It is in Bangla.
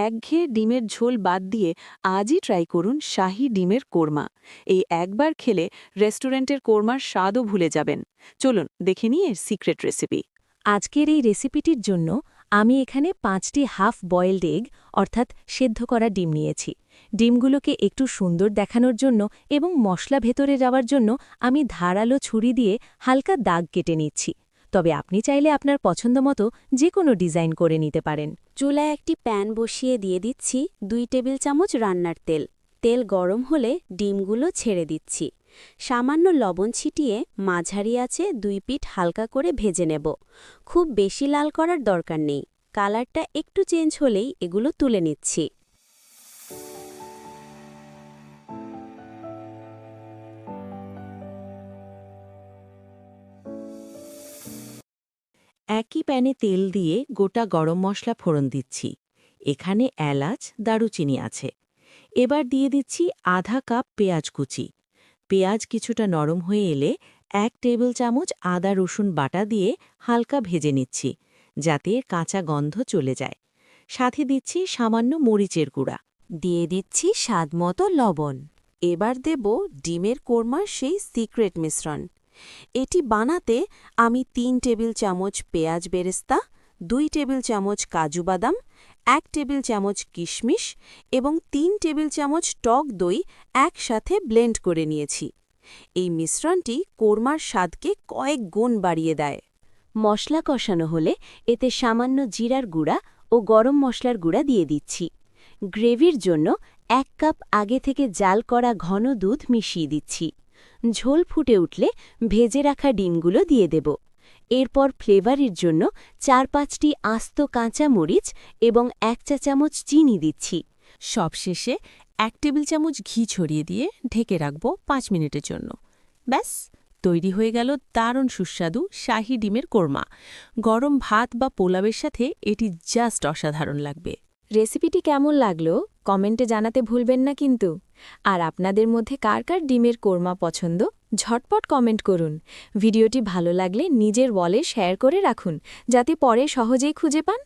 একঘেয়ে ডিমের ঝোল বাদ দিয়ে আজই ট্রাই করুন শাহী ডিমের কোরমা। এই একবার খেলে রেস্টুরেন্টের কোরমার স্বাদও ভুলে যাবেন। চলুন দেখে নিই এর সিক্রেট রেসিপি। আজকের এই রেসিপিটির জন্য আমি এখানে 5টি হাফ বয়েলড এগ অর্থাৎ সেদ্ধ করা ডিম নিয়েছি। ডিমগুলোকে একটু সুন্দর দেখানোর জন্য এবং মশলা ভেতরে যাওয়ার জন্য আমি ধারালো ছুরি দিয়ে হালকা দাগ কেটে নিচ্ছি। তবে আপনি চাইলে আপনার পছন্দমতো যে কোনো ডিজাইন করে নিতে পারেন। চুলায় একটি প্যান বসিয়ে দিয়ে দিচ্ছি 2 টেবিল চামচ রান্নার তেল। তেল গরম হলে ডিমগুলো ছেড়ে দিচ্ছি। সামান্য লবণ ছিটিয়ে মাঝারি আঁচে 2 পিঠ হালকা করে ভেজে নেব। খুব বেশি লাল করার দরকার নেই। কালারটা একটু চেঞ্জ হলেই এগুলো তুলে নিচ্ছি। একই প্যানে তেল দিয়ে গোটা গরম মশলা ফোড়ন দিচ্ছি। এখানে এলাচ দারুচিনি আছে। এবার দিয়ে দিচ্ছি আধা কাপ পেঁয়াজ কুচি। পেঁয়াজ কিছুটা নরম হয়ে এলে 1 টেবিল চামচ আদা রসুন বাটা দিয়ে হালকা ভেজে নিচ্ছি, যাতে এর কাঁচা গন্ধ চলে যায়। সাথে দিচ্ছি সামান্য মরিচের গুঁড়া। দিয়ে দিচ্ছি স্বাদমতো লবণ। এবার দেব ডিমের কোরমার সেই সিক্রেট মিশ্রণ। এটি বানাতে আমি 3 টেবিল চামচ পেঁয়াজ বেরেস্তা, 2 টেবিল চামচ কাজু বাদাম, 1 টেবিল চামচ কিশমিশ এবং 3 টেবিল চামচ টক দই একসাথে ব্লেন্ড করে নিয়েছি। এই মিশ্রণটি কোরমার স্বাদকে কয়েক গুণ বাড়িয়ে দেয়। মশলা কষানো হলে এতে সামান্য জিরার গুঁড়া ও গরম মশলার গুঁড়া দিয়ে দিচ্ছি। গ্রেভির জন্য 1 কাপ আগে থেকে জাল করা ঘন দুধ মিশিয়ে দিচ্ছি। ঝোল ফুটে উঠলে ভেজে রাখা ডিমগুলো দিয়ে দেব। এরপর ফ্লেভারের জন্য 4-5টি আস্ত কাঁচা মরিচ এবং 1 চা চামচ চিনি দিচ্ছি। সবশেষে 1 টেবিল চামচ ঘি ছড়িয়ে দিয়ে ঢেকে রাখব 5 মিনিটের জন্য। ব্যাস, তৈরি হয়ে গেল দারুণ সুস্বাদু শাহী ডিমের কোরমা। গরম ভাত বা পোলাওয়ের সাথে এটি জাস্ট অসাধারণ লাগবে। রেসিপিটি কেমন লাগলো কমেন্টে জানাতে ভুলবেন না কিন্তু। আর আপনাদের মধ্যে কার কার ডিমের কোরমা পছন্দ ঝটপট কমেন্ট করুন। ভিডিওটি ভালো লাগলে নিজের ওয়ালে শেয়ার করে রাখুন, যাতে পরে সহজেই খুঁজে পান।